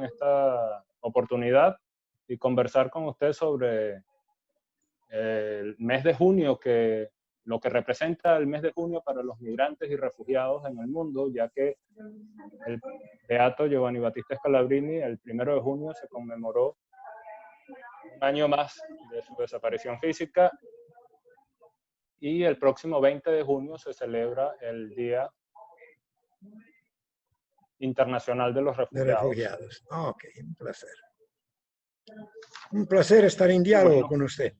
esta oportunidad y conversar con usted sobre el mes de junio, lo que representa el mes de junio para los migrantes y refugiados en el mundo, ya que el beato Giovanni Battista Scalabrini, el 1 de junio, se conmemoró un año más de su desaparición física, y el próximo 20 de junio se celebra el Día Internacional de los De Refugiados. refugiados. Ok, un placer. Un placer estar en diálogo con usted.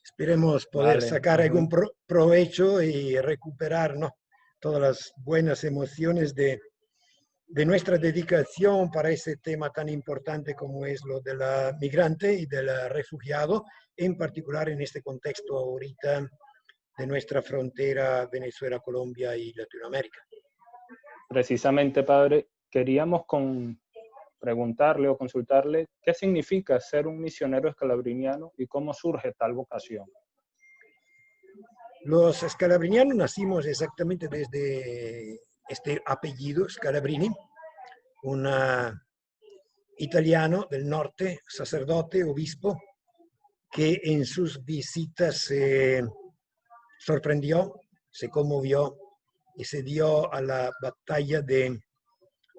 Esperemos poder sacar algún provecho y recuperar, ¿no?, todas las buenas emociones de nuestra dedicación para ese tema tan importante como es lo de la migrante y del refugiado, en particular en este contexto ahorita de nuestra frontera Venezuela, Colombia y Latinoamérica. Precisamente, padre, queríamos preguntarle o consultarle qué significa ser un misionero escalabriniano y cómo surge tal vocación. Los scalabrinianos nacimos exactamente desde este apellido, Scalabrini, un italiano del norte, sacerdote, obispo, que en sus visitas se sorprendió, se conmovió y se dio a la batalla de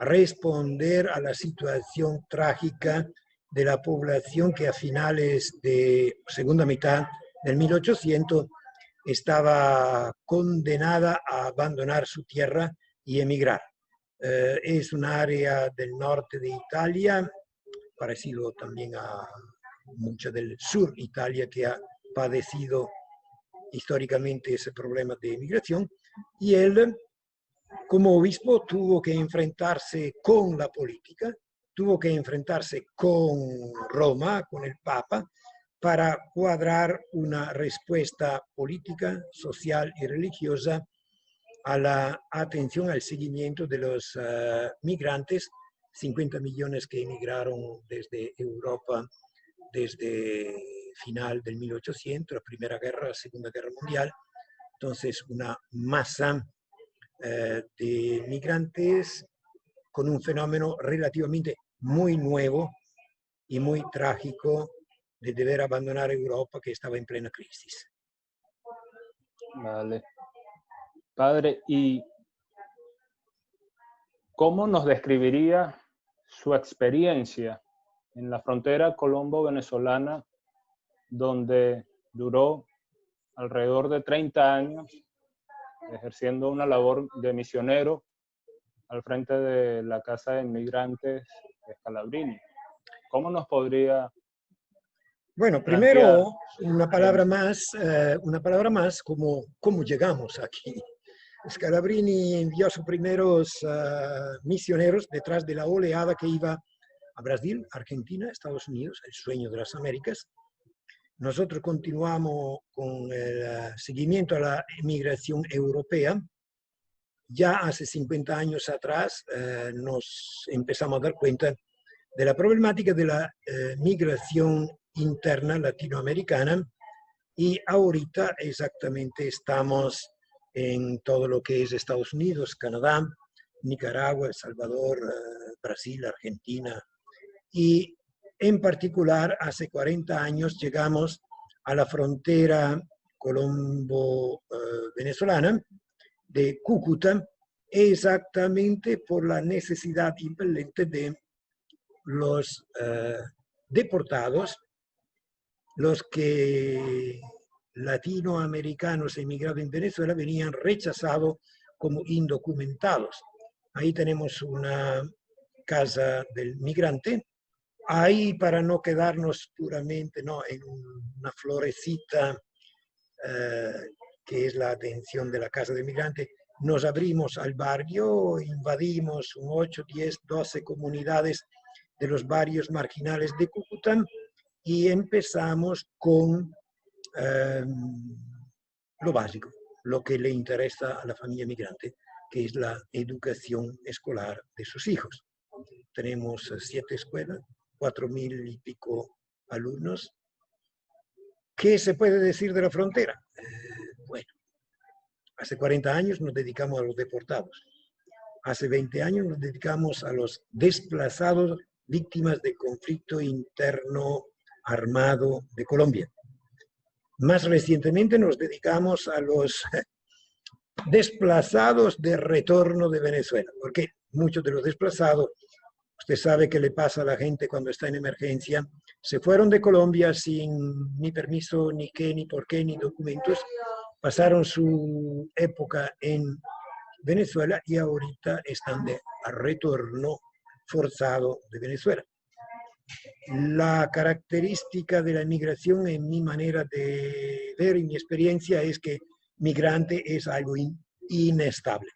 responder a la situación trágica de la población que a finales de segunda mitad del 1800 estaba condenada a abandonar su tierra y emigrar. Es un área del norte de Italia, parecido también a mucha del sur Italia, que ha padecido históricamente ese problema de emigración, y él, como obispo, tuvo que enfrentarse con la política, tuvo que enfrentarse con Roma, con el Papa, para cuadrar una respuesta política, social y religiosa a la atención al seguimiento de los migrantes, 50 millones que emigraron desde Europa desde final del 1800, la Primera Guerra, la Segunda Guerra Mundial. Entonces, una masa de migrantes con un fenómeno relativamente muy nuevo y muy trágico de deber abandonar Europa, que estaba en plena crisis. Vale. Padre, ¿y cómo nos describiría su experiencia en la frontera colombo-venezolana, donde duró alrededor de 30 años ejerciendo una labor de misionero al frente de la Casa de Inmigrantes de Scalabrini? ¿Cómo nos podría Bueno, plantear primero una palabra más, cómo llegamos aquí. Scalabrini envió a sus primeros misioneros detrás de la oleada que iba a Brasil, Argentina, Estados Unidos, el sueño de las Américas. Nosotros continuamos con el seguimiento a la emigración europea. Ya hace 50 años atrás nos empezamos a dar cuenta de la problemática de la migración interna latinoamericana, y ahorita exactamente estamos en todo lo que es Estados Unidos, Canadá, Nicaragua, El Salvador, Brasil, Argentina, y en particular hace 40 años llegamos a la frontera colombo-venezolana de Cúcuta, exactamente por la necesidad impelente de los deportados, los que latinoamericanos emigrados en Venezuela venían rechazados como indocumentados. Ahí tenemos una casa del migrante. Ahí, para no quedarnos puramente, ¿no?, en una florecita que es la atención de la casa del migrante, nos abrimos al barrio, invadimos 8, 10, 12 comunidades de los barrios marginales de Cúcuta y empezamos con lo básico, lo que le interesa a la familia migrante, que es la educación escolar de sus hijos. Tenemos 7 escuelas, 4.000 y pico alumnos. ¿Qué se puede decir de la frontera? Bueno, hace 40 años nos dedicamos a los deportados. Hace 20 años nos dedicamos a los desplazados víctimas del conflicto interno armado de Colombia. Más recientemente nos dedicamos a los desplazados de retorno de Venezuela, porque muchos de los desplazados, usted sabe qué le pasa a la gente cuando está en emergencia, se fueron de Colombia sin ni permiso, ni qué, ni por qué, ni documentos, pasaron su época en Venezuela y ahorita están de retorno forzado de Venezuela. La característica de la migración, en mi manera de ver y mi experiencia, es que migrante es algo inestable,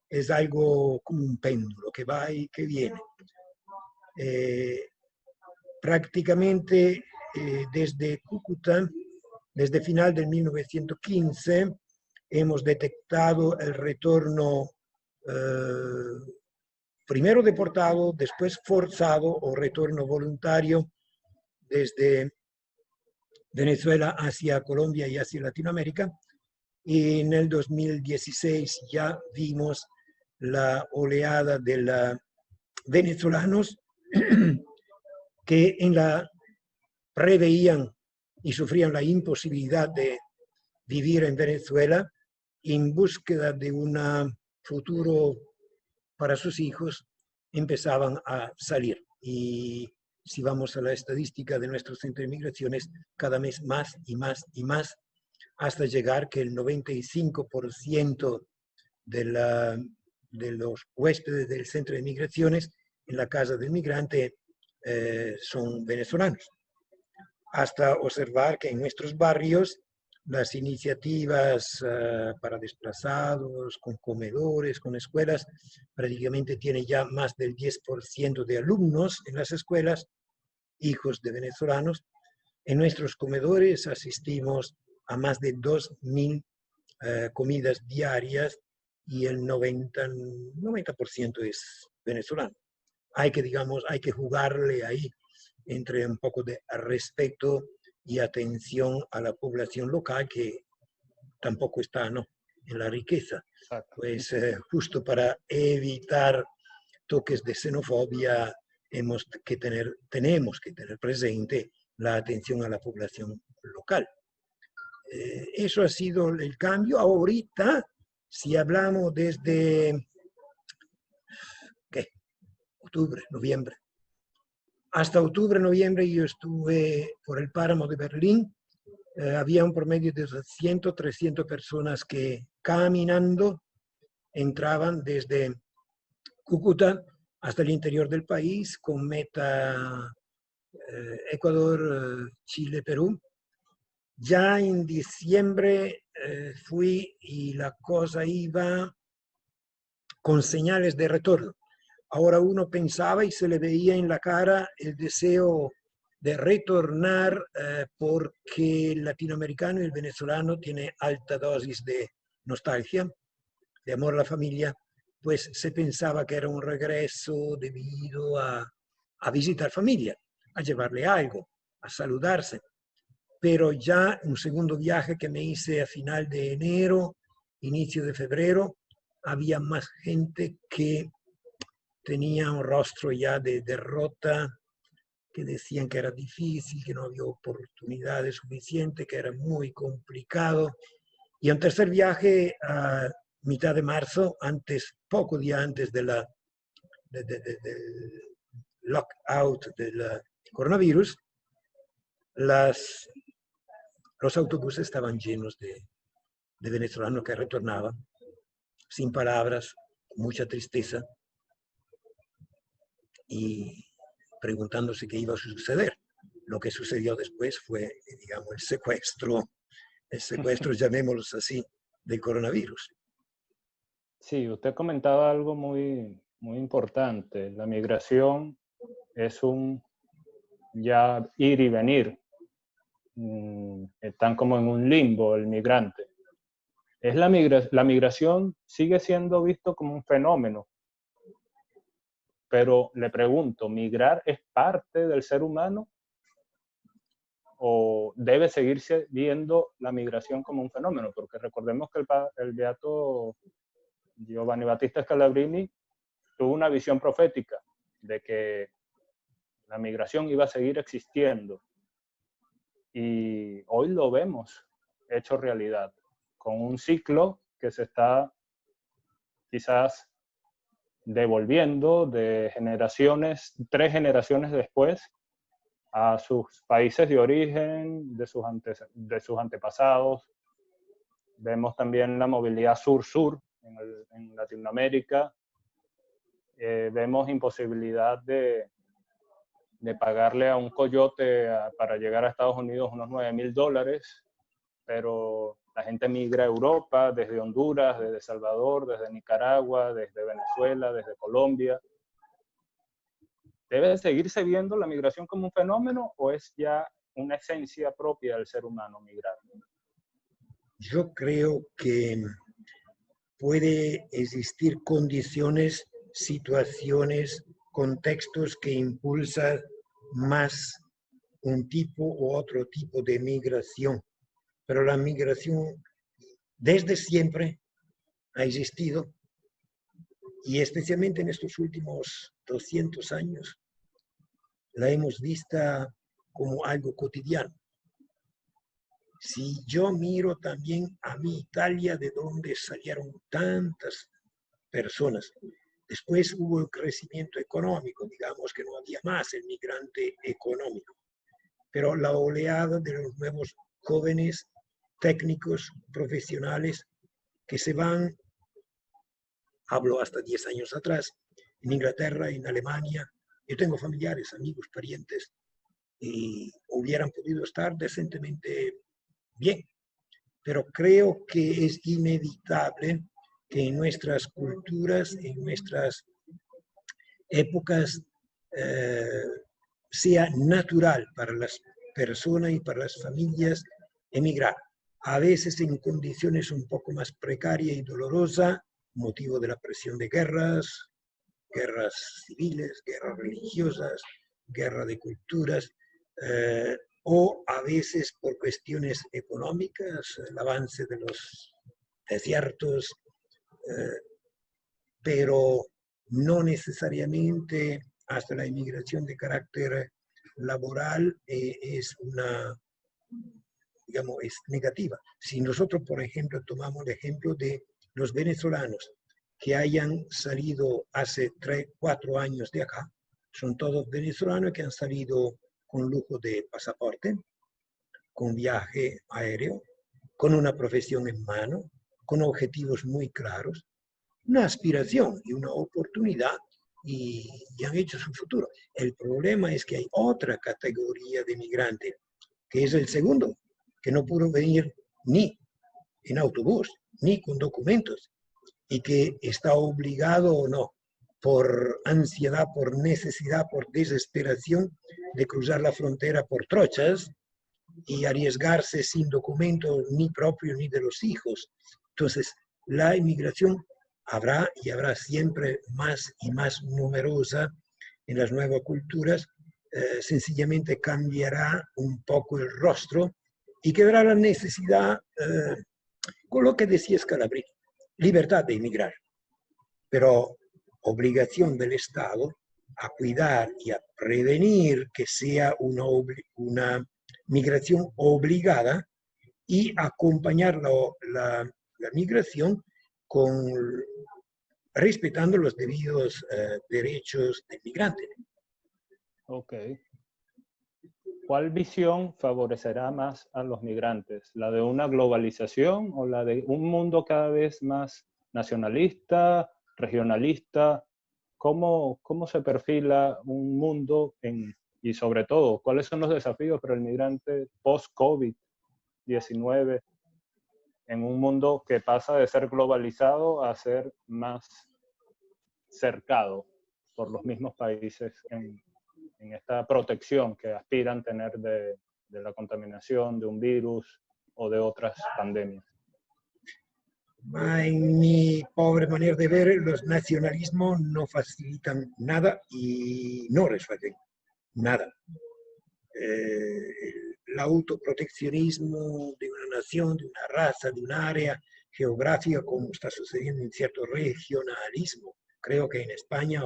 es algo como un péndulo que va y que viene. Prácticamente desde Cúcuta, desde final del 1915, hemos detectado el retorno primero deportado, después forzado o retorno voluntario desde Venezuela hacia Colombia y hacia Latinoamérica. Y en el 2016 ya vimos la oleada de venezolanos que preveían y sufrían la imposibilidad de vivir en Venezuela en búsqueda de un futuro para sus hijos, empezaban a salir. Y si vamos a la estadística de nuestro centro de migraciones, cada mes más y más y más, hasta llegar que el 95% de los huéspedes del centro de migraciones en la casa del migrante son venezolanos. Hasta observar que en nuestros barrios las iniciativas para desplazados, con comedores, con escuelas, prácticamente tienen ya más del 10% de alumnos en las escuelas, hijos de venezolanos. En nuestros comedores asistimos a más de 2.000 comidas diarias y el 90% es venezolano. Hay que jugarle ahí entre un poco de respeto y atención a la población local que tampoco está, ¿no?, en la riqueza. Exacto. Pues justo para evitar toques de xenofobia tenemos que tener presente la atención a la población local. Eso ha sido el cambio. Ahorita, si hablamos desde octubre, noviembre, hasta octubre, noviembre yo estuve por el páramo de Berlín. Había un promedio de 200, 300 personas que caminando entraban desde Cúcuta hasta el interior del país, con meta Ecuador, Chile, Perú. Ya en diciembre fui y la cosa iba con señales de retorno. Ahora uno pensaba y se le veía en la cara el deseo de retornar porque el latinoamericano y el venezolano tiene alta dosis de nostalgia, de amor a la familia, pues se pensaba que era un regreso debido a visitar familia, a llevarle algo, a saludarse. Pero ya un segundo viaje que me hice a final de enero, inicio de febrero, había más gente que tenía un rostro ya de derrota, que decían que era difícil, que no había oportunidades suficientes, que era muy complicado. Y un tercer viaje a mitad de marzo, poco día antes del lockout del coronavirus, los autobuses estaban llenos de venezolanos que retornaban, sin palabras, con mucha tristeza, y preguntándose qué iba a suceder. Lo que sucedió después fue, digamos, el secuestro, llamémoslo así, del coronavirus. Sí, usted comentaba algo muy, muy importante. La migración es un ya ir y venir. Están como en un limbo el migrante. La migración sigue siendo visto como un fenómeno, pero le pregunto, ¿migrar es parte del ser humano o debe seguirse viendo la migración como un fenómeno? Porque recordemos que el beato Giovanni Battista Scalabrini tuvo una visión profética de que la migración iba a seguir existiendo. Y hoy lo vemos hecho realidad, con un ciclo que se está quizás devolviendo de generaciones, 3 generaciones después, a sus países de origen, de sus antepasados. Vemos también la movilidad sur-sur en Latinoamérica. Vemos imposibilidad de pagarle a un coyote para llegar a Estados Unidos unos $9,000, pero la gente migra a Europa desde Honduras, desde El Salvador, desde Nicaragua, desde Venezuela, desde Colombia. ¿Debe seguirse viendo la migración como un fenómeno o es ya una esencia propia del ser humano migrar? Yo creo que puede existir condiciones, situaciones, contextos que impulsan más un tipo u otro tipo de migración. Pero la migración desde siempre ha existido y especialmente en estos últimos 200 años la hemos visto como algo cotidiano. Si yo miro también a mi Italia, de donde salieron tantas personas, después hubo el crecimiento económico, digamos que no había más el migrante económico, pero la oleada de los nuevos jóvenes técnicos, profesionales, que se van, hablo hasta 10 años atrás, en Inglaterra, en Alemania. Yo tengo familiares, amigos, parientes, y hubieran podido estar decentemente bien, pero creo que es inevitable que en nuestras culturas, en nuestras épocas, sea natural para las personas y para las familias emigrar. A veces en condiciones un poco más precarias y dolorosas, motivo de la presión de guerras, guerras civiles, guerras religiosas, guerra de culturas, o a veces por cuestiones económicas, el avance de los desiertos, pero no necesariamente hasta la inmigración de carácter laboral es una, digamos, es negativa. Si nosotros, por ejemplo, tomamos el ejemplo de los venezolanos que hayan salido hace 3, 4 años de acá, son todos venezolanos que han salido con lujo de pasaporte, con viaje aéreo, con una profesión en mano, con objetivos muy claros, una aspiración y una oportunidad y han hecho su futuro. El problema es que hay otra categoría de migrante, que es el segundo, que no pudo venir ni en autobús, ni con documentos, y que está obligado o no, por ansiedad, por necesidad, por desesperación, de cruzar la frontera por trochas y arriesgarse sin documentos ni propios ni de los hijos. Entonces, la inmigración habrá y habrá siempre más y más numerosa en las nuevas culturas, sencillamente cambiará un poco el rostro y quedará la necesidad, con lo que decía Scalabrini, libertad de emigrar, pero obligación del Estado a cuidar y a prevenir que sea una migración obligada y acompañar la migración con, respetando los debidos derechos del migrante. Ok. ¿Cuál visión favorecerá más a los migrantes? ¿La de una globalización o la de un mundo cada vez más nacionalista, regionalista? ¿Cómo se perfila un mundo y sobre todo, cuáles son los desafíos para el migrante post-COVID-19 en un mundo que pasa de ser globalizado a ser más cercado por los mismos países en esta protección que aspiran tener de la contaminación, de un virus o de otras pandemias? En mi pobre manera de ver, los nacionalismos no facilitan nada y no resuelven nada. El autoproteccionismo de una nación, de una raza, de un área geográfica, como está sucediendo en cierto regionalismo, creo que en España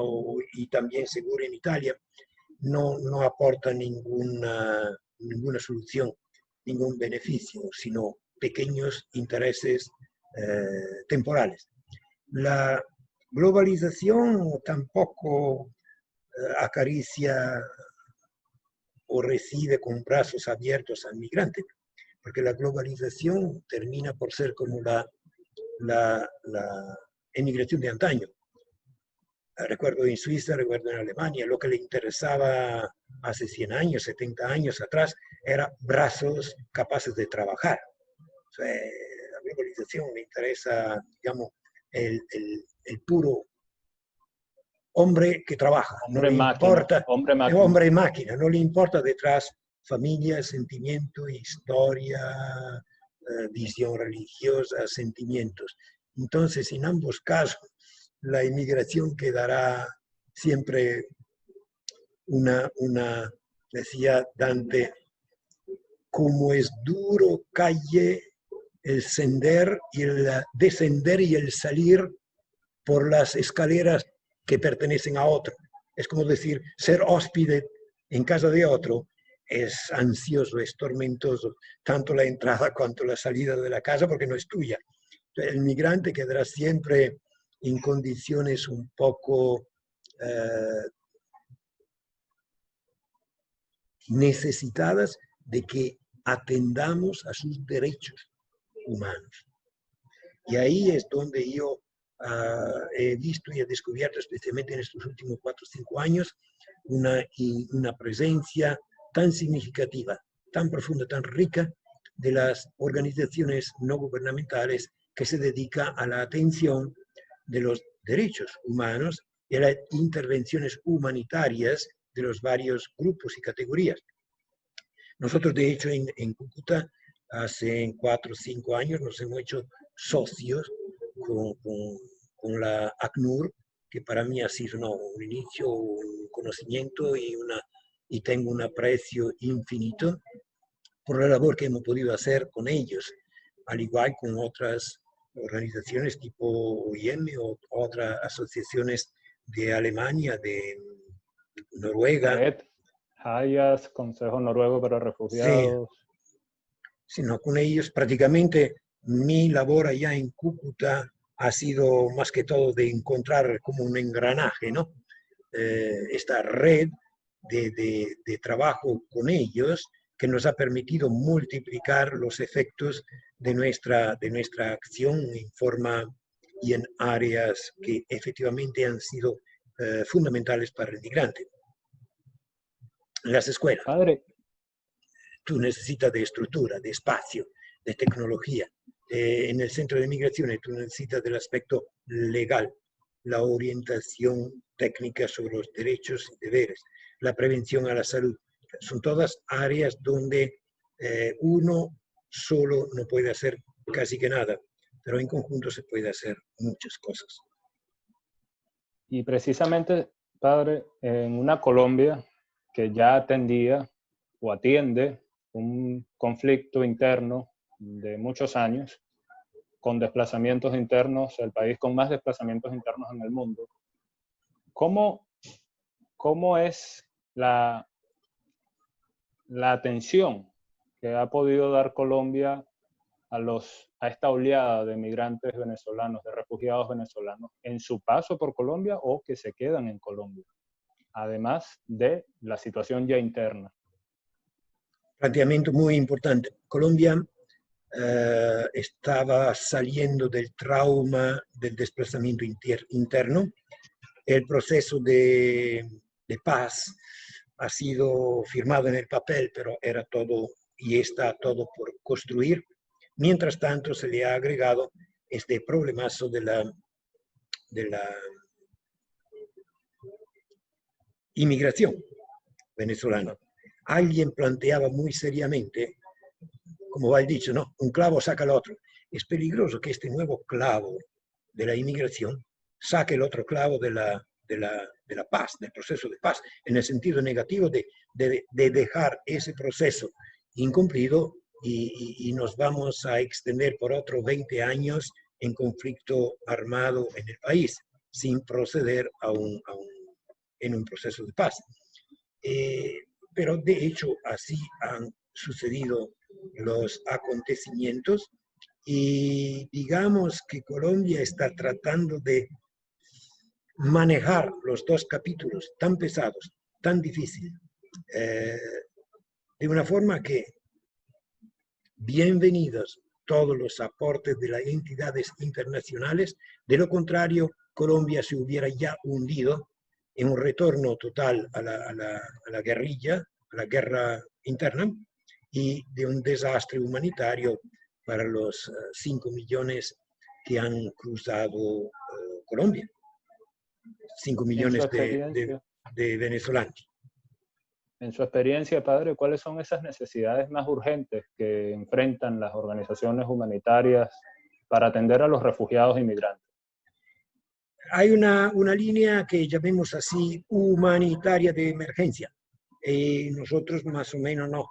y también seguro en Italia, no aporta ninguna solución, ningún beneficio, sino pequeños intereses temporales. La globalización tampoco acaricia o recibe con brazos abiertos al migrante, porque la globalización termina por ser como la emigración de antaño. Recuerdo en Suiza, recuerdo en Alemania, lo que le interesaba hace 100 años, 70 años atrás, era brazos capaces de trabajar. O sea, la globalización le interesa, digamos, el puro hombre que trabaja. No Hombre le máquina, importa, hombre máquina. hombre máquina, no le importa detrás familia, sentimiento, historia, visión religiosa, sentimientos. Entonces, en ambos casos, la inmigración quedará siempre decía Dante, como es duro calle el sender y el descender y el salir por las escaleras que pertenecen a otro. Es como decir, ser hóspede en casa de otro es ansioso, es tormentoso, tanto la entrada cuanto la salida de la casa porque no es tuya. El migrante quedará siempre en condiciones un poco necesitadas de que atendamos a sus derechos humanos. Y ahí es donde yo he visto y he descubierto, especialmente en estos últimos 4 o 5 años, una presencia tan significativa, tan profunda, tan rica de las organizaciones no gubernamentales que se dedican a la atención de los derechos humanos y a las intervenciones humanitarias de los varios grupos y categorías. Nosotros, de hecho, en Cúcuta, hace 4 o 5 años, nos hemos hecho socios con la ACNUR, que para mí ha sido un inicio, un conocimiento y tengo un aprecio infinito por la labor que hemos podido hacer con ellos, al igual con otras organizaciones tipo OIM o otras asociaciones de Alemania, de Noruega. Red, Hayas, Consejo Noruego para Refugiados. Sí, sino con ellos prácticamente mi labor allá en Cúcuta ha sido más que todo de encontrar como un engranaje, ¿no? Esta red de trabajo con ellos que nos ha permitido multiplicar los efectos de nuestra acción en forma y en áreas que efectivamente han sido fundamentales para el migrante. Las escuelas. Padre, Tú necesitas de estructura, de espacio, de tecnología. En el centro de migraciones tú necesitas del aspecto legal, la orientación técnica sobre los derechos y deberes, la prevención a la salud. Son todas áreas donde uno solo no puede hacer casi que nada, pero en conjunto se puede hacer muchas cosas. y precisamente, padre, en una Colombia que ya atendía o atiende un conflicto interno de muchos años, con desplazamientos internos, el país con más desplazamientos internos en el mundo, ¿cómo es la atención que ha podido dar Colombia a esta oleada de migrantes venezolanos, de refugiados venezolanos, en su paso por Colombia o que se quedan en Colombia, además de la situación ya interna? Planteamiento muy importante. Colombia estaba saliendo del trauma del desplazamiento interno. El proceso de paz ha sido firmado en el papel, pero era todo y está todo por construir. Mientras tanto, se le ha agregado este problemazo de la inmigración venezolana. Alguien planteaba muy seriamente, como va el dicho, ¿no? Un clavo saca el otro. Es peligroso que este nuevo clavo de la inmigración saque el otro clavo de la paz, del proceso de paz, en el sentido negativo de dejar ese proceso incumplido y nos vamos a extender por otros 20 años en conflicto armado en el país, sin proceder en un proceso de paz. pero de hecho así han sucedido los acontecimientos y digamos que Colombia está tratando de manejar los dos capítulos tan pesados, tan difíciles, de una forma que bienvenidos todos los aportes de las entidades internacionales. De lo contrario, Colombia se hubiera ya hundido en un retorno total a la guerrilla, a la guerra interna, y de un desastre humanitario para los 5 millones que han cruzado Colombia. 5 En su millones experiencia, de venezolanos. en su experiencia, padre, ¿cuáles son esas necesidades más urgentes que enfrentan las organizaciones humanitarias para atender a los refugiados e inmigrantes? Hay una línea que llamemos así humanitaria de emergencia. Nosotros más o menos no,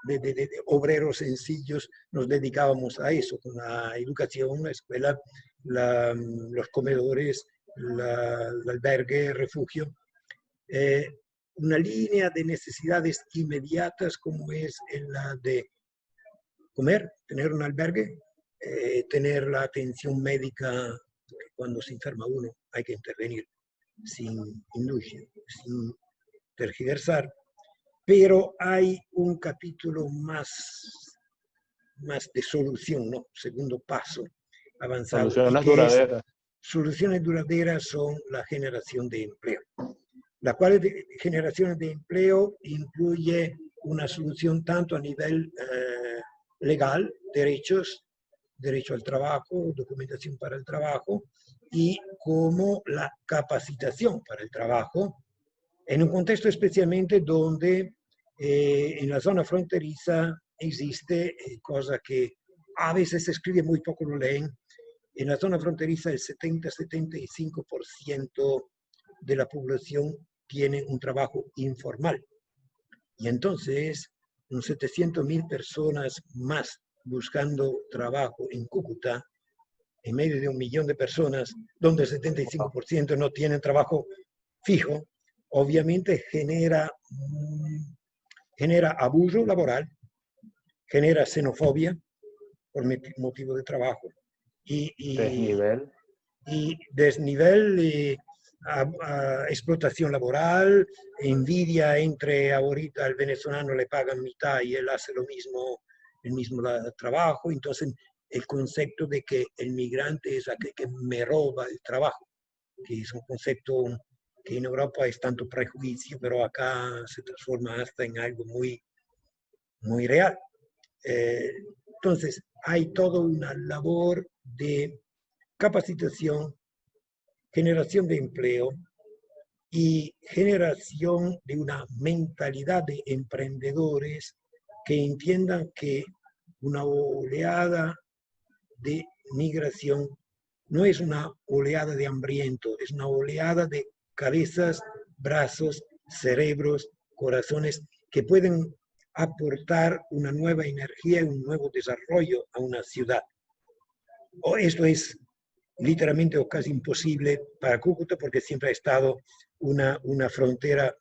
de obreros sencillos nos dedicábamos a eso, con la educación, la escuela, los comedores, el albergue, refugio. Una línea de necesidades inmediatas como es la de comer, tener un albergue, tener la atención médica, porque cuando se enferma uno hay que intervenir sin indulgencia, sin tergiversar, pero hay un capítulo más de solución, ¿no? Segundo paso avanzado, y Soluciones que es duraderas. soluciones duraderas son la generación de empleo. La cual generación de empleo incluye una solución tanto a nivel legal, derecho al trabajo, documentación para el trabajo, y como la capacitación para el trabajo, en un contexto especialmente donde en la zona fronteriza existe, cosa que a veces se escribe, muy poco lo leen, en la zona fronteriza el 70-75% de la población tiene un trabajo informal. Y entonces, 700.000 personas más buscando trabajo en Cúcuta, en medio de 1 millón de personas, donde el 75% no tienen trabajo fijo, obviamente genera abuso laboral, genera xenofobia por motivo de trabajo Desnivel. y desnivel, explotación laboral, envidia entre ahorita el venezolano le pagan mitad y él hace lo mismo, el mismo trabajo. Entonces, el concepto de que el migrante es aquel que me roba el trabajo, que es un concepto que en Europa es tanto prejuicio, pero acá se transforma hasta en algo muy, muy real. Entonces, hay toda una labor de capacitación, generación de empleo y generación de una mentalidad de emprendedores que entiendan que una oleada de migración no es una oleada de hambrientos, es una oleada de cabezas, brazos, cerebros, corazones que pueden aportar una nueva energía y un nuevo desarrollo a una ciudad. Esto es literalmente o casi imposible para Cúcuta porque siempre ha estado una frontera,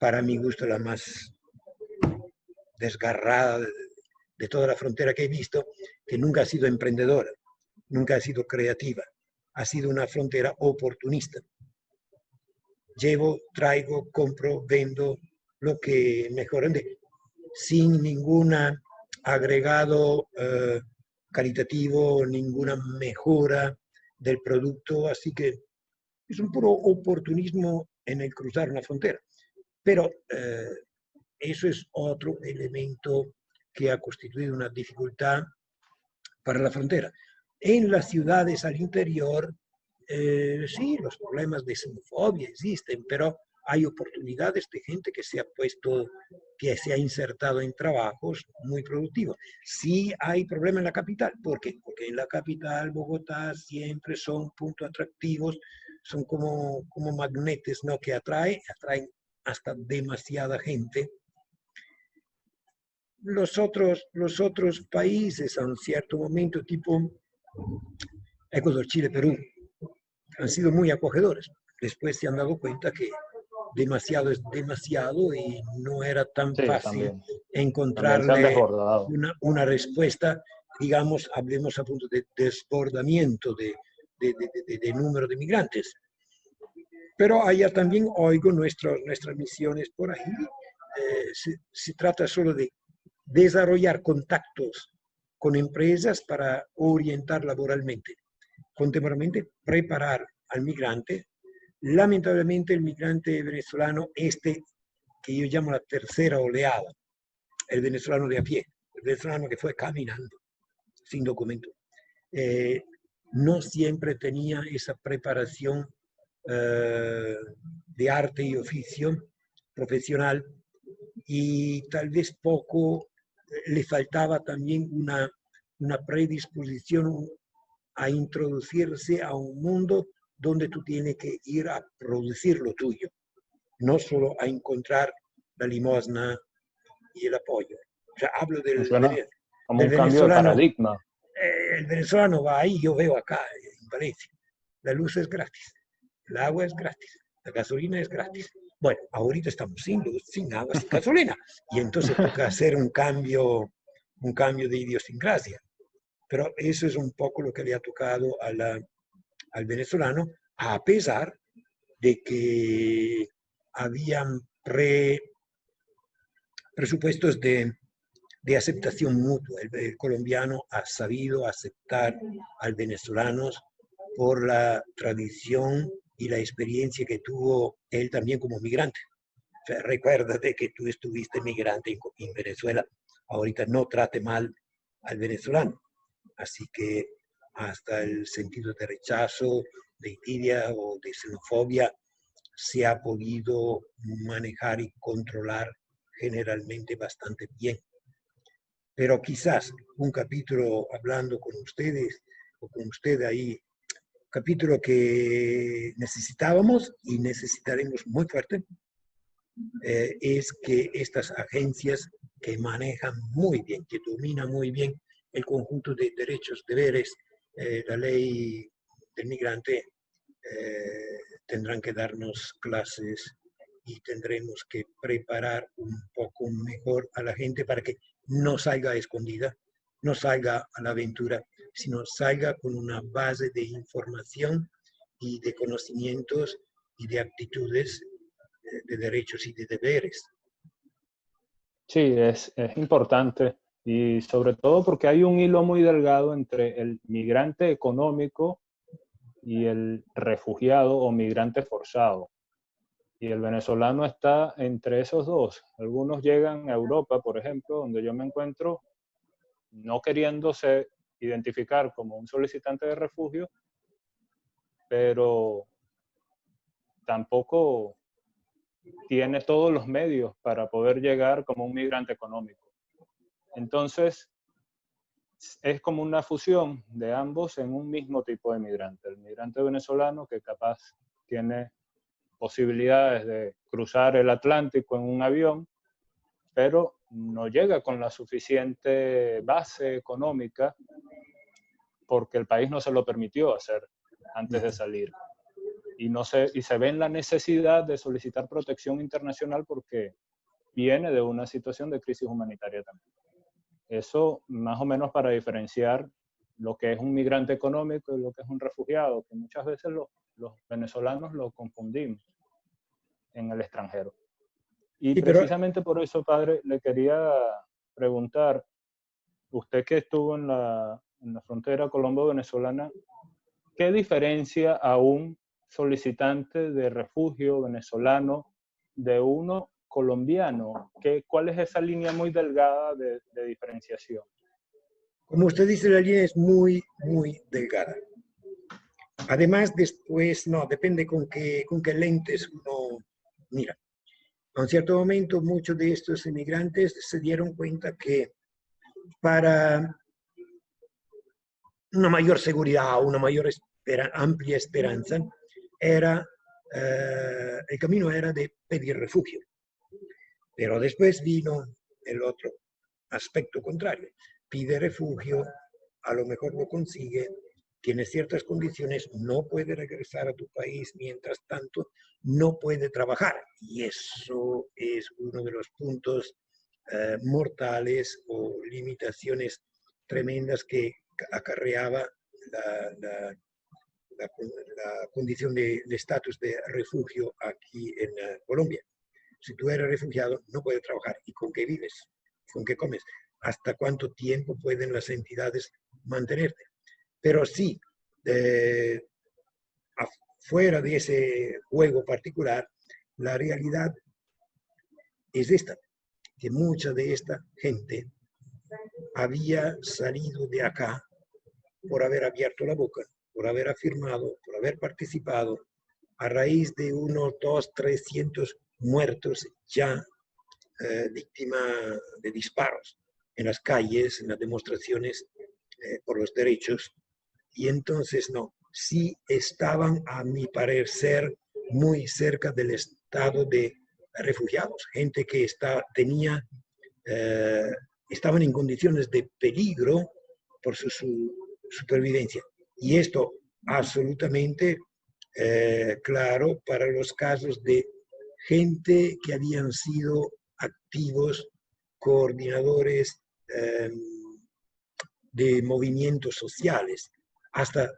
para mi gusto, la más desgarrada de toda la frontera que he visto, que nunca ha sido emprendedora, nunca ha sido creativa, ha sido una frontera oportunista. Llevo, traigo, compro, vendo lo que mejor ande, sin ningún agregado caritativo, ninguna mejora del producto, así que es un puro oportunismo en el cruzar una frontera. Pero eso es otro elemento que ha constituido una dificultad para la frontera. En las ciudades al interior, sí, los problemas de xenofobia existen, pero hay oportunidades de gente que se ha puesto, que se ha insertado en trabajos muy productivos. Sí hay problema en la capital. ¿Por qué? Porque en la capital, Bogotá, siempre son puntos atractivos, son como magnetes, ¿no? Que atraen hasta demasiada gente. Los otros países a un cierto momento, tipo Ecuador, Chile, Perú, han sido muy acogedores. Después se han dado cuenta que demasiado es demasiado y no era tan Sí, fácil también. También se han encontrarle desbordado. una respuesta, digamos, hablemos a punto de desbordamiento de número de migrantes. Pero allá también oigo nuestras misiones por ahí. Se trata solo de desarrollar contactos con empresas para orientar laboralmente, contemporáneamente preparar al migrante. Lamentablemente el migrante venezolano, que yo llamo la tercera oleada, el venezolano de a pie, el venezolano que fue caminando sin documento, eh, no siempre tenía esa preparación de arte y oficio profesional y tal vez poco le faltaba también una predisposición a introducirse a un mundo donde tú tienes que ir a producir lo tuyo, no solo a encontrar la limosna y el apoyo. O sea, hablo Suena como del un cambio de venezolano. paradigma. El venezolano va ahí, yo veo acá en Valencia, la luz es gratis, el agua es gratis, la gasolina es gratis. Bueno, ahorita estamos sin luz, sin agua, sin gasolina. Y entonces toca hacer un cambio de idiosincrasia. Pero eso es un poco lo que le ha tocado al venezolano, a pesar de que habían presupuestos de aceptación mutua. El colombiano ha sabido aceptar al venezolano por la tradición y la experiencia que tuvo él también como migrante. O sea, recuérdate que tú estuviste migrante en Venezuela. Ahorita no trate mal al venezolano. Así que hasta el sentido de rechazo, de envidia o de xenofobia se ha podido manejar y controlar generalmente bastante bien. Pero quizás un capítulo hablando con ustedes o con usted ahí, capítulo que necesitábamos y necesitaremos muy fuerte, es que estas agencias que manejan muy bien, que dominan muy bien el conjunto de derechos, deberes, la ley del migrante, tendrán que darnos clases y tendremos que preparar un poco mejor a la gente para que no salga escondida, no salga a la aventura, sino salga con una base de información y de conocimientos y de actitudes de derechos y de deberes. Sí, es importante y sobre todo porque hay un hilo muy delgado entre el migrante económico y el refugiado o migrante forzado. Y el venezolano está entre esos dos. Algunos llegan a Europa, por ejemplo, donde yo me encuentro, no queriéndose identificar como un solicitante de refugio, pero tampoco tiene todos los medios para poder llegar como un migrante económico. Entonces, es como una fusión de ambos en un mismo tipo de migrante. El migrante venezolano que capaz tiene posibilidades de cruzar el Atlántico en un avión, pero no llega con la suficiente base económica porque el país no se lo permitió hacer antes de salir. Y se ve en la necesidad de solicitar protección internacional porque viene de una situación de crisis humanitaria también. Eso más o menos para diferenciar lo que es un migrante económico y lo que es un refugiado, que muchas veces los venezolanos lo confundimos en el extranjero. Y Sí, pero precisamente por eso, padre, le quería preguntar, usted que estuvo en la frontera colombo-venezolana, ¿qué diferencia a un solicitante de refugio venezolano de uno colombiano? ¿Cuál es esa línea muy delgada de diferenciación? como usted dice, la línea es muy, muy delgada. Además, después, no, depende con qué lentes uno mira. A un cierto momento, muchos de estos inmigrantes se dieron cuenta que para una mayor seguridad, una mayor amplia esperanza, el camino era de pedir refugio. Pero después vino el otro aspecto contrario. Pide refugio, a lo mejor lo consigue, tiene ciertas condiciones, no puede regresar a tu país, mientras tanto no puede trabajar. Y eso es uno de los puntos mortales o limitaciones tremendas que acarreaba la condición de estatus de refugio aquí en Colombia. Si tú eres refugiado, no puedes trabajar. ¿Y con qué vives? ¿Con qué comes? ¿Hasta cuánto tiempo pueden las entidades mantenerte? Pero sí, fuera de ese juego particular, la realidad es esta, que mucha de esta gente había salido de acá por haber abierto la boca, por haber afirmado, por haber participado, a raíz de unos 200, 300 muertos ya víctima de disparos en las calles, en las demostraciones por los derechos. Y entonces, no, sí estaban, a mi parecer, muy cerca del estado de refugiados, gente que estaban en condiciones de peligro por su supervivencia. Y esto absolutamente claro para los casos de gente que habían sido activos, coordinadores de movimientos sociales, hasta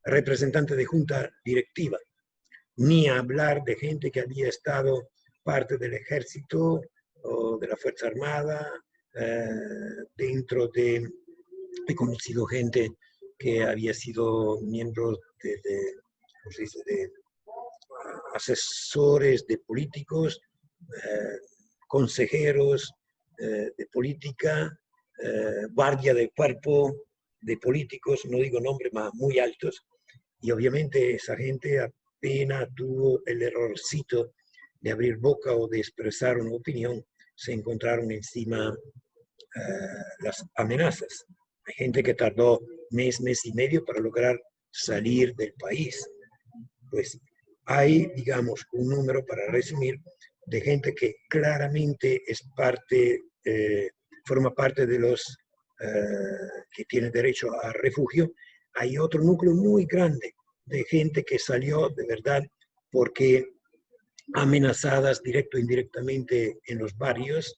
representantes de junta directiva, ni hablar de gente que había estado parte del ejército o de la Fuerza Armada, he conocido gente que había sido miembro ¿cómo se dice?, de asesores de políticos, consejeros de política, guardia del cuerpo de políticos, no digo nombres, más muy altos, y obviamente esa gente apenas tuvo el errorcito de abrir boca o de expresar una opinión, se encontraron encima las amenazas. Hay gente que tardó mes y medio para lograr salir del país. Pues hay, digamos, un número, para resumir, de gente que claramente forma parte de los que tienen derecho a refugio. Hay otro núcleo muy grande de gente que salió de verdad porque amenazadas directo o indirectamente en los barrios,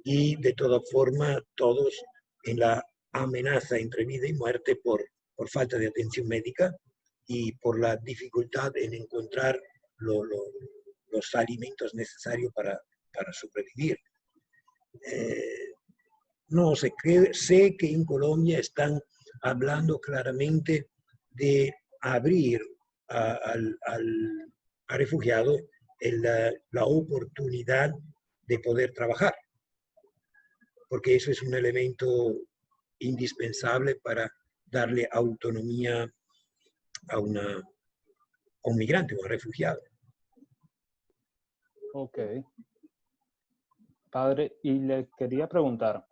y de toda forma todos en la amenaza entre vida y muerte por falta de atención médica y por la dificultad en encontrar los alimentos necesarios para sobrevivir. No sé, sé que en Colombia están hablando claramente de abrir al refugiado la oportunidad de poder trabajar, porque eso es un elemento indispensable para darle autonomía a un migrante, a un refugiado. Ok. Padre, y le quería preguntar,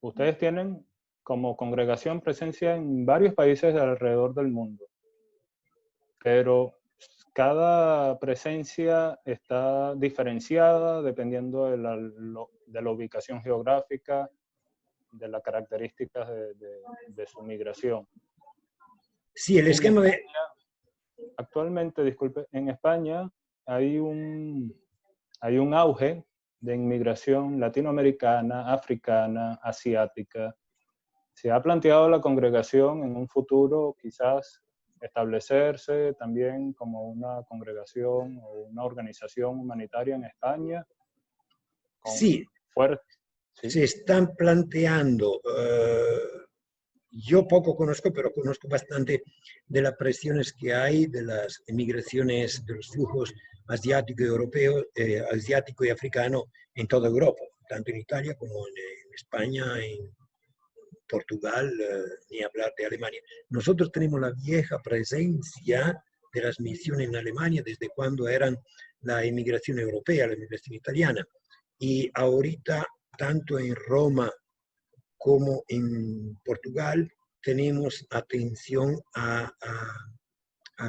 ustedes tienen como congregación presencia en varios países alrededor del mundo, pero cada presencia está diferenciada dependiendo de la ubicación geográfica, de las características de su migración. Sí, el esquema de... Actualmente, disculpe, en España hay un auge de inmigración latinoamericana, africana, asiática. Se ha planteado la congregación en un futuro quizás establecerse también como una congregación o una organización humanitaria en España. Sí, ¿Sí? Se están planteando, yo poco conozco, pero conozco bastante de las presiones que hay de las emigraciones, de los flujos asiático y europeo, asiático y africano en toda Europa, tanto en Italia como en España, en Portugal, ni hablar de Alemania. Nosotros tenemos la vieja presencia de las misiones en Alemania desde cuando eran la emigración europea, la emigración italiana. Y ahorita, tanto en Roma como en Portugal, tenemos atención a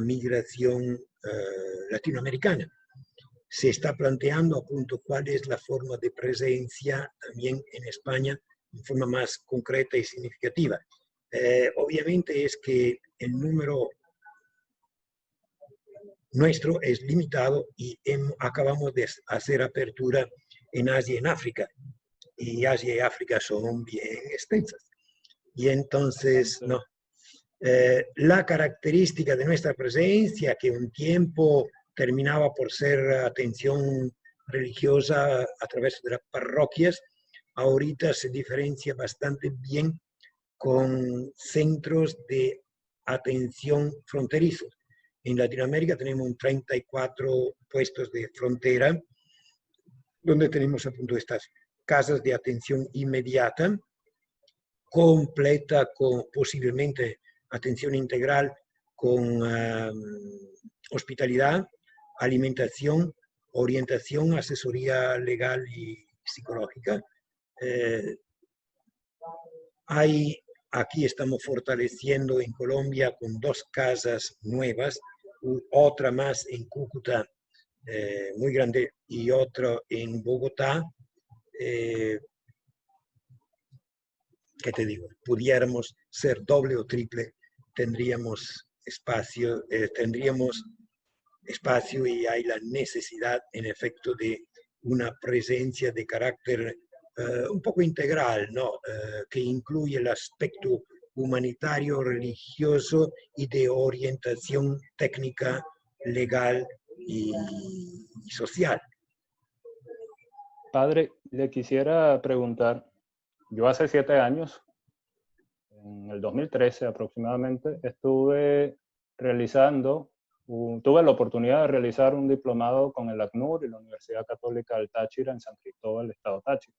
migración latinoamericana. Se está planteando a punto cuál es la forma de presencia también en España de forma más concreta y significativa. Obviamente es que el número nuestro es limitado y acabamos de hacer apertura en Asia y en África. Y Asia y África son bien extensas. Y entonces, no. La característica de nuestra presencia, que un tiempo terminaba por ser atención religiosa a través de las parroquias, ahorita se diferencia bastante bien con centros de atención fronterizos. En Latinoamérica tenemos 34 puestos de frontera, donde tenemos a punto estas casas de atención inmediata, completa con posiblemente atención integral con hospitalidad, alimentación, orientación, asesoría legal y psicológica. Aquí estamos fortaleciendo en Colombia con 2 casas nuevas, otra más en Cúcuta, muy grande, y otra en Bogotá. ¿Qué te digo? Pudiéramos ser doble o triple, tendríamos espacio y hay la necesidad, en efecto, de una presencia de carácter un poco integral, ¿no? Que incluye el aspecto humanitario, religioso y de orientación técnica, legal y social. Padre, le quisiera preguntar, yo hace 7 años, en el 2013 aproximadamente, tuve la oportunidad de realizar un diplomado con el ACNUR y la Universidad Católica del Táchira en San Cristóbal, Estado Táchira.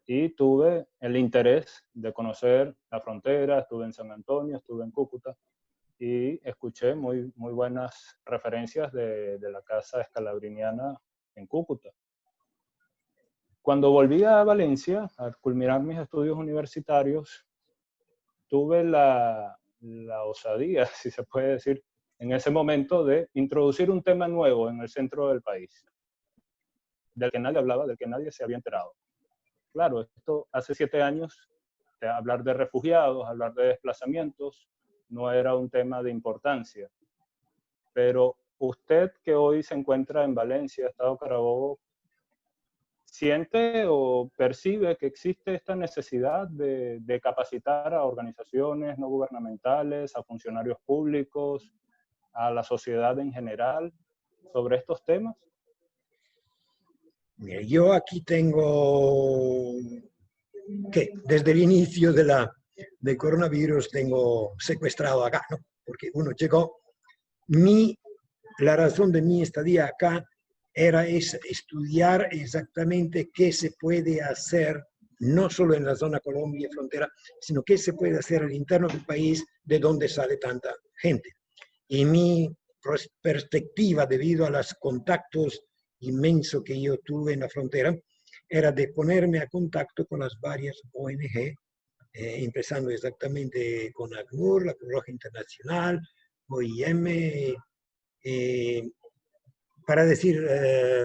Y tuve el interés de conocer la frontera, estuve en San Antonio, estuve en Cúcuta, y escuché muy buenas referencias de la Casa Escalabriniana en Cúcuta. Cuando volví a Valencia, a culminar mis estudios universitarios, tuve la osadía, si se puede decir, en ese momento de introducir un tema nuevo en el centro del país, del que nadie hablaba, del que nadie se había enterado. Claro, esto hace 7 años, hablar de refugiados, hablar de desplazamientos, no era un tema de importancia. Pero usted, que hoy se encuentra en Valencia, Estado Carabobo, ¿siente o percibe que existe esta necesidad de capacitar a organizaciones no gubernamentales, a funcionarios públicos, a la sociedad en general sobre estos temas? Mira, yo aquí tengo que desde el inicio del coronavirus tengo secuestrado acá, ¿no? Porque uno llegó, la razón de mi estadía acá era estudiar exactamente qué se puede hacer, no solo en la zona Colombia frontera, sino qué se puede hacer al interno del país de donde sale tanta gente. Y mi perspectiva, debido a los contactos inmensos que yo tuve en la frontera, era de ponerme a contacto con las varias ONG, empezando exactamente con ACNUR, la Cruz Roja Internacional, OIM, para decir,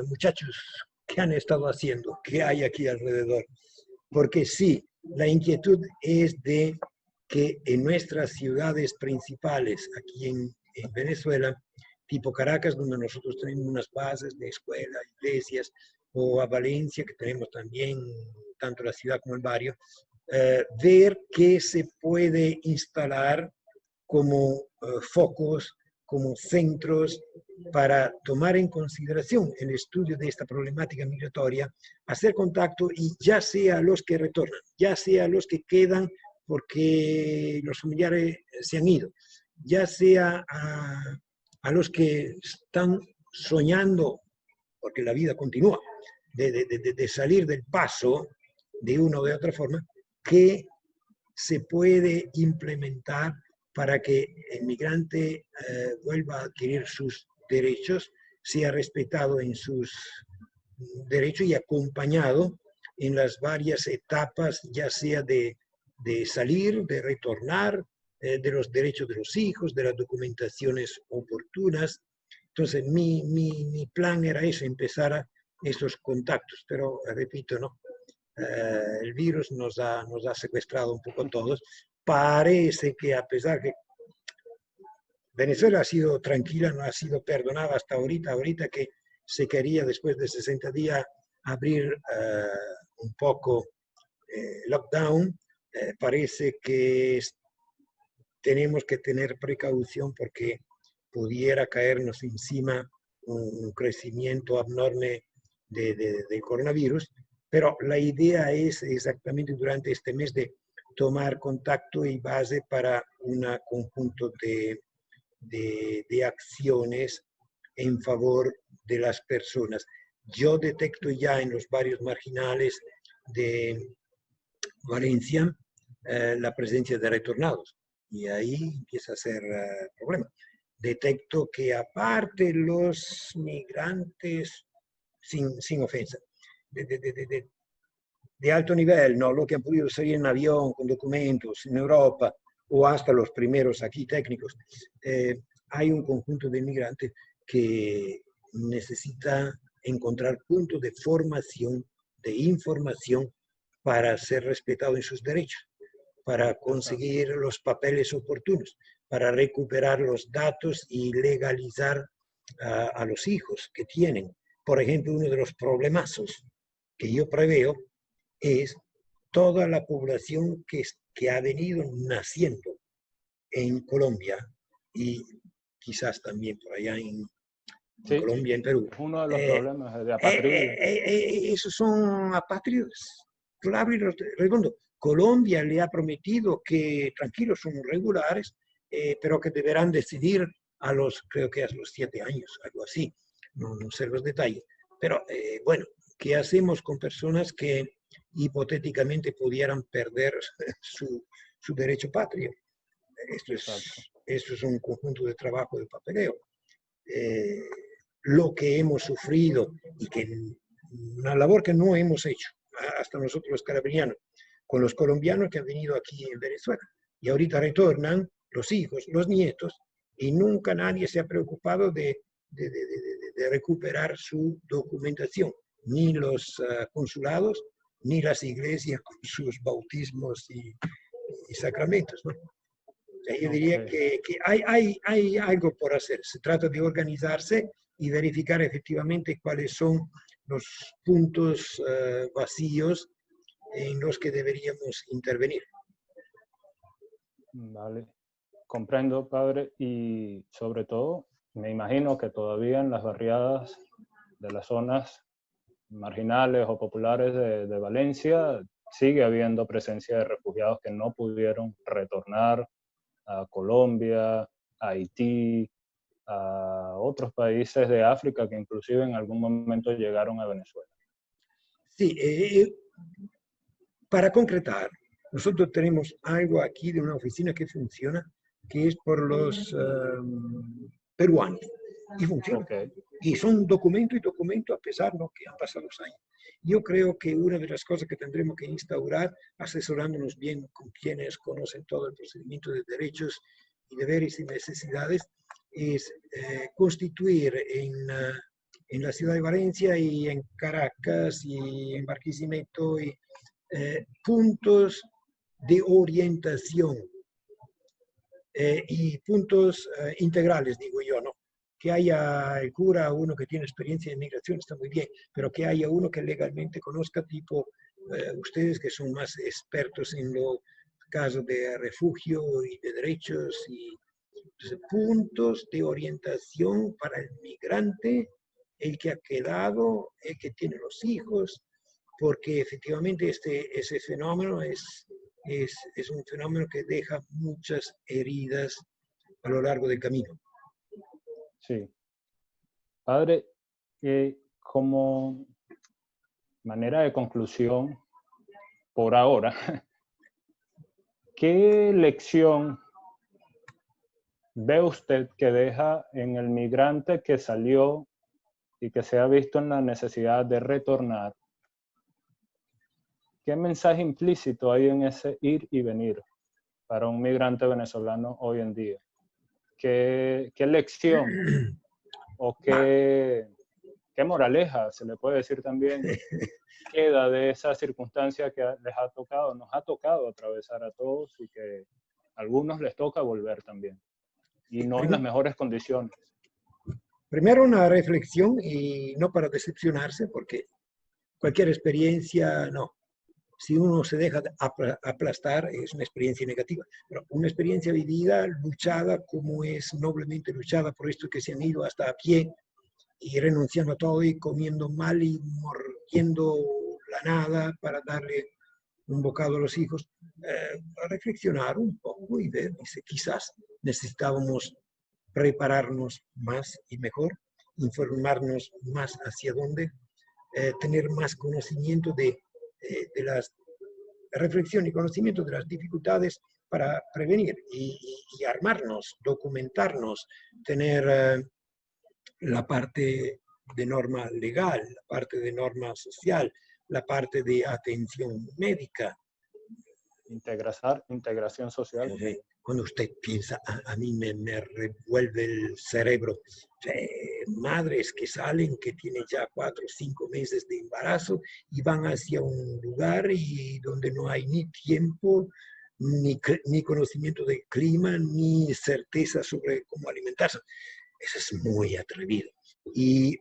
muchachos, ¿qué han estado haciendo? ¿Qué hay aquí alrededor? Porque sí, la inquietud es de que en nuestras ciudades principales, aquí en Venezuela, tipo Caracas, donde nosotros tenemos unas bases de escuelas, iglesias, o a Valencia, que tenemos también tanto la ciudad como el barrio, ver qué se puede instalar como focos, como centros para tomar en consideración el estudio de esta problemática migratoria, hacer contacto y ya sea los que retornan, ya sea los que quedan porque los familiares se han ido, ya sea a los que están soñando, porque la vida continúa, de salir del paso de una o de otra forma, que se puede implementar para que el migrante vuelva a adquirir sus derechos, sea respetado en sus derechos y acompañado en las varias etapas, ya sea de salir, de retornar, de los derechos de los hijos, de las documentaciones oportunas. Entonces, mi plan era eso, empezar a esos contactos, pero repito, ¿no? El virus nos ha secuestrado un poco a todos. Parece que a pesar que Venezuela ha sido tranquila, no ha sido perdonada hasta ahorita, que se quería después de 60 días abrir un poco lockdown, parece que tenemos que tener precaución porque pudiera caernos encima un crecimiento abnorme del coronavirus, pero la idea es exactamente durante este mes de tomar contacto y base para un conjunto de acciones en favor de las personas. Yo detecto ya en los barrios marginales de Valencia la presencia de retornados y ahí empieza a ser problema. Detecto que aparte los migrantes, sin ofensa, de alto nivel, ¿no? Lo que han podido salir en avión con documentos en Europa o hasta los primeros aquí técnicos, hay un conjunto de inmigrantes que necesita encontrar puntos de formación, de información para ser respetado en sus derechos, para conseguir los papeles oportunos, para recuperar los datos y legalizar a los hijos que tienen. Por ejemplo, uno de los problemazos que yo preveo es toda la población que ha venido naciendo en Colombia y quizás también por allá en Sí, Colombia, en Perú. es uno de los problemas de apatridia. Esos son apátridas, claro y redondo. Colombia le ha prometido que tranquilos, son regulares, pero que deberán decidir creo que a los 7 años, algo así. No sé los detalles. Pero bueno, ¿qué hacemos con personas que hipotéticamente pudieran perder su derecho patrio? Esto es un conjunto de trabajo de papeleo. Lo que hemos sufrido y que una labor que no hemos hecho, hasta nosotros los carabinianos, con los colombianos que han venido aquí en Venezuela. Y ahorita retornan los hijos, los nietos, y nunca nadie se ha preocupado de recuperar su documentación, ni los consulados, ni las iglesias con sus bautismos y sacramentos, ¿no? Yo diría que hay algo por hacer. Se trata de organizarse y verificar efectivamente cuáles son los puntos vacíos en los que deberíamos intervenir. Vale, comprendo, padre, y sobre todo, me imagino que todavía en las barriadas de las zonas marginales o populares de Valencia sigue habiendo presencia de refugiados que no pudieron retornar a Colombia, a Haití, a otros países de África que inclusive en algún momento llegaron a Venezuela. Sí, para concretar, nosotros tenemos algo aquí de una oficina que funciona, que es por los peruanos, y funciona. Okay. Y son documento y documento a pesar de que han pasado los años. Yo creo que una de las cosas que tendremos que instaurar, asesorándonos bien con quienes conocen todo el procedimiento de derechos y deberes y necesidades, es constituir en la ciudad de Valencia y en Caracas y en Barquisimeto y puntos de orientación y puntos integrales, digo yo, ¿no? Que haya el cura, uno que tiene experiencia en migración, está muy bien, pero que haya uno que legalmente conozca, tipo ustedes que son más expertos en los casos de refugio y de derechos, y entonces, puntos de orientación para el migrante, el que ha quedado, el que tiene los hijos, porque efectivamente ese fenómeno es un fenómeno que deja muchas heridas a lo largo del camino. Sí. Padre, como manera de conclusión, por ahora, ¿qué lección ve usted que deja en el migrante que salió y que se ha visto en la necesidad de retornar? ¿Qué mensaje implícito hay en ese ir y venir para un migrante venezolano hoy en día? ¿Qué lección o qué moraleja, se le puede decir también, queda de esa circunstancia que nos ha tocado atravesar a todos y que a algunos les toca volver también? y no en las mejores condiciones. Primero una reflexión y no para decepcionarse, porque cualquier experiencia, no. Si uno se deja aplastar, es una experiencia negativa. Pero una experiencia vivida, luchada, como es noblemente luchada por estos que se han ido hasta a pie y renunciando a todo y comiendo mal y mordiendo la nada para darle un bocado a los hijos, a reflexionar un poco y ver, dice, quizás necesitábamos prepararnos más y mejor, informarnos más hacia dónde, tener más conocimiento de las reflexión y conocimiento de las dificultades para prevenir y armarnos, documentarnos, tener la parte de norma legal, la parte de norma social, la parte de atención médica. Integración social. Cuando usted piensa, a mí me revuelve el cerebro. Madres que salen, que tienen ya 4 o 5 meses de embarazo y van hacia un lugar y donde no hay ni tiempo, ni conocimiento del clima, ni certeza sobre cómo alimentarse. Eso es muy atrevido. Y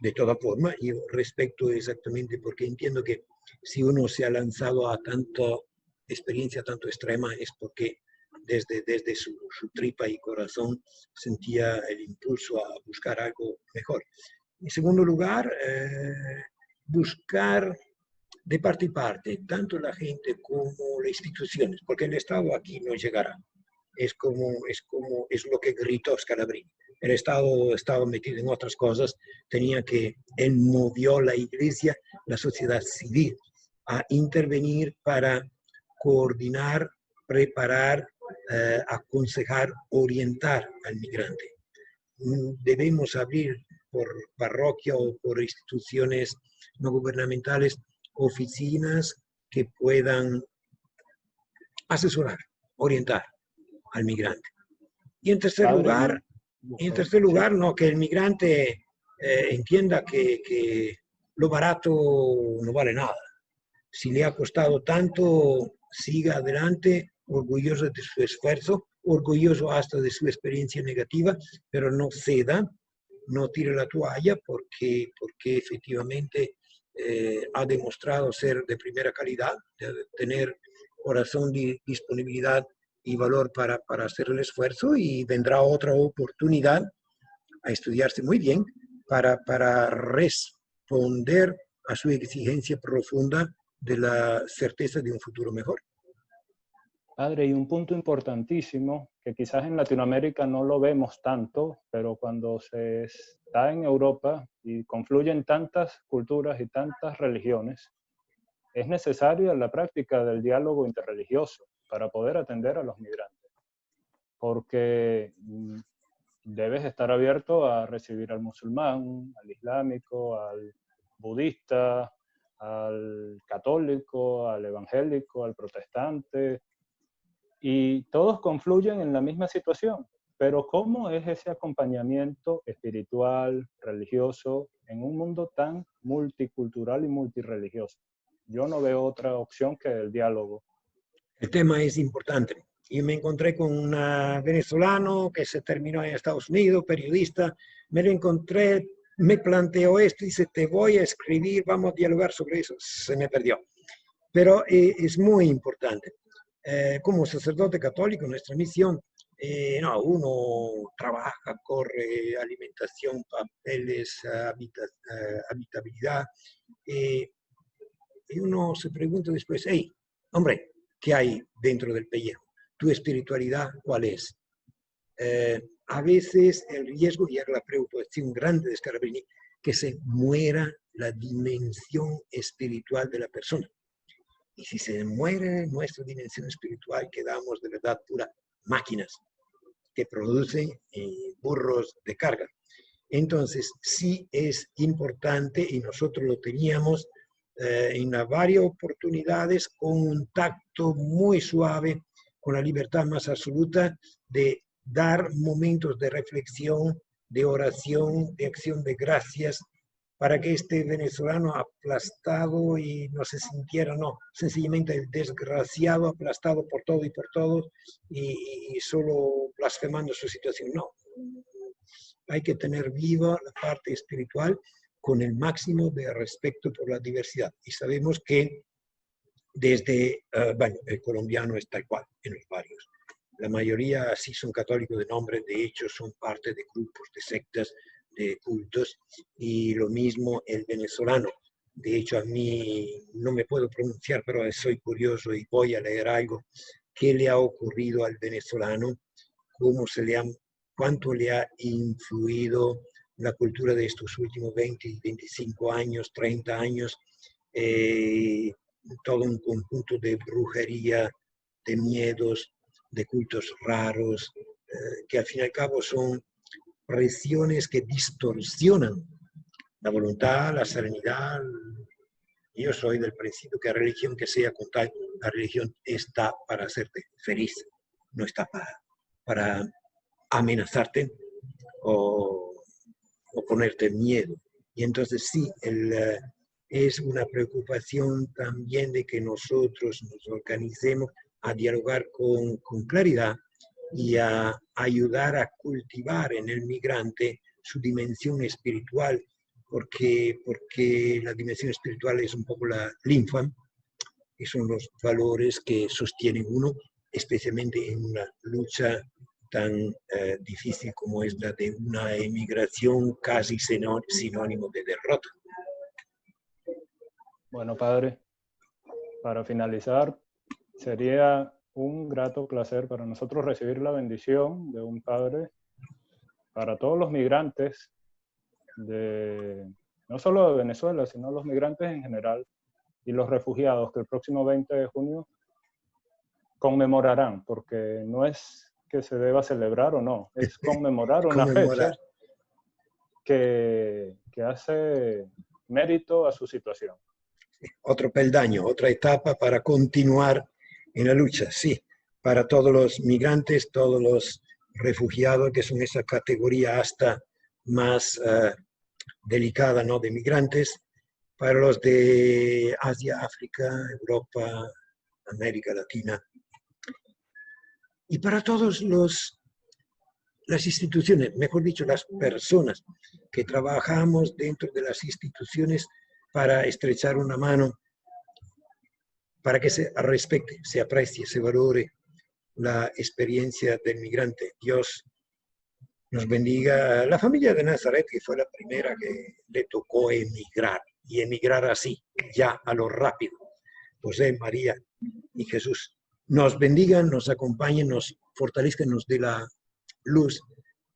de toda forma, yo respeto exactamente porque entiendo que si uno se ha lanzado a tanta experiencia, tanto extrema, es porque desde su tripa y corazón sentía el impulso a buscar algo mejor. En segundo lugar, buscar de parte y parte, tanto la gente como las instituciones, porque el Estado aquí no llegará. Es lo que gritó Scalabrini. El Estado estaba metido en otras cosas, él movió la iglesia, la sociedad civil, a intervenir para coordinar, preparar, aconsejar, orientar al migrante. Debemos abrir por parroquia o por instituciones no gubernamentales oficinas que puedan asesorar, orientar al migrante. Y en tercer lugar, no, que el migrante entienda que lo barato no vale nada. Si le ha costado tanto, siga adelante, orgulloso de su esfuerzo, orgulloso hasta de su experiencia negativa, pero no ceda, no tire la toalla porque efectivamente ha demostrado ser de primera calidad, de tener corazón, disponibilidad y valor para hacer el esfuerzo, y vendrá otra oportunidad a estudiarse muy bien para responder a su exigencia profunda de la certeza de un futuro mejor. Padre, y un punto importantísimo, que quizás en Latinoamérica no lo vemos tanto, pero cuando se está en Europa y confluyen tantas culturas y tantas religiones, es necesaria la práctica del diálogo interreligioso para poder atender a los migrantes, porque debes estar abierto a recibir al musulmán, al islámico, al budista, al católico, al evangélico, al protestante, y todos confluyen en la misma situación. Pero ¿cómo es ese acompañamiento espiritual, religioso, en un mundo tan multicultural y multirreligioso? Yo no veo otra opción que el diálogo. El tema es importante. Y me encontré con un venezolano que se terminó en Estados Unidos, periodista. Me lo encontré, me planteó esto y dice, te voy a escribir, vamos a dialogar sobre eso. Se me perdió. Pero es muy importante. Como sacerdote católico, nuestra misión, uno trabaja, corre, alimentación, papeles, habitabilidad, y uno se pregunta después, hey, hombre, ¿qué hay dentro del pellejo? ¿Tu espiritualidad cuál es? A veces el riesgo, y era la preocupación grande de Scalabrini, que se muera la dimensión espiritual de la persona. Y si se muere nuestra dimensión espiritual, quedamos de verdad pura máquinas que producen burros de carga. Entonces, sí es importante, y nosotros lo teníamos en varias oportunidades, con un tacto muy suave, con la libertad más absoluta de dar momentos de reflexión, de oración, de acción de gracias, para que este venezolano aplastado y no se sintiera, no, sencillamente el desgraciado aplastado por todo y por todos y solo blasfemando su situación. No, hay que tener viva la parte espiritual con el máximo de respeto por la diversidad. Y sabemos que desde, bueno, el colombiano es tal cual en los barrios. La mayoría sí son católicos de nombre, de hecho son parte de grupos, de sectas, de cultos, y lo mismo el venezolano. De hecho, a mí no me puedo pronunciar, pero soy curioso y voy a leer algo. ¿Qué le ha ocurrido al venezolano? ¿Cómo se le ha, cuánto le ha influido la cultura de estos últimos 20, 25 años, 30 años? Todo un conjunto de brujería, de miedos, de cultos raros, que al fin y al cabo son presiones que distorsionan la voluntad, la serenidad. Yo soy del principio que la religión que sea con tal, la religión está para hacerte feliz, no está para amenazarte o ponerte miedo. Y entonces sí, es una preocupación también de que nosotros nos organicemos a dialogar con claridad y a ayudar a cultivar en el migrante su dimensión espiritual, porque la dimensión espiritual es un poco la linfa, y son los valores que sostienen uno, especialmente en una lucha tan difícil como es la de una emigración casi sinónimo de derrota. Bueno, padre, para finalizar, sería un grato placer para nosotros recibir la bendición de un padre para todos los migrantes, no solo de Venezuela, sino los migrantes en general y los refugiados que el próximo 20 de junio conmemorarán, porque no es que se deba celebrar o no, es conmemorar una fecha que hace mérito a su situación. Otro peldaño, otra etapa para continuar en la lucha, sí, para todos los migrantes, todos los refugiados, que son esa categoría hasta más delicada, ¿no?, de migrantes, para los de Asia, África, Europa, América Latina, y para todos las instituciones, mejor dicho, las personas que trabajamos dentro de las instituciones para estrechar una mano, para que se respete, se aprecie, se valore la experiencia del migrante. Dios nos bendiga. La familia de Nazaret, que fue la primera que le tocó emigrar, y emigrar así, ya a lo rápido. José, María y Jesús. Nos bendigan, nos acompañen, nos fortalezcan, nos dé la luz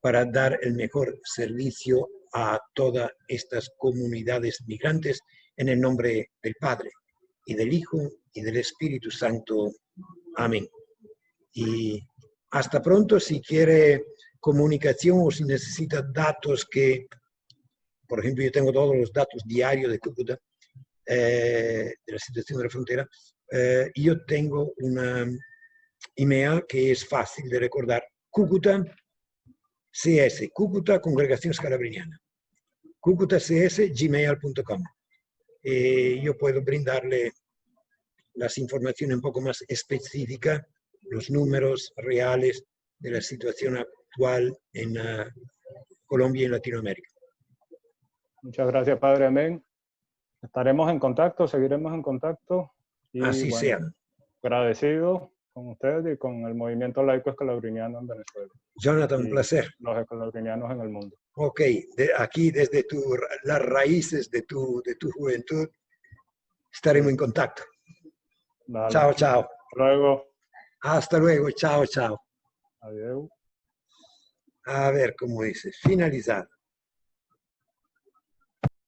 para dar el mejor servicio a todas estas comunidades migrantes en el nombre del Padre y del Hijo y del Espíritu Santo. Amén. Y hasta pronto. Si quiere comunicación o si necesita datos por ejemplo, yo tengo todos los datos diarios de Cúcuta, de la situación de la frontera, y yo tengo una email que es fácil de recordar: Cúcuta CS, Cúcuta Congregación Scalabriniana, cúcutacs@gmail.com. Yo puedo brindarle las informaciones un poco más específicas, los números reales de la situación actual en Colombia y en Latinoamérica. Muchas gracias, padre. Amén. Estaremos en contacto, seguiremos en contacto. Y, así bueno, sea. Agradecido con usted y con el movimiento laico escalabriniano en Venezuela. Jonathan, un placer. Los escalabrinianos en el mundo. Ok, aquí desde las raíces de tu juventud estaremos en contacto. Vale. Chao, chao. Hasta luego. Hasta luego, chao, chao. Adiós. A ver, ¿cómo dice? Finalizar.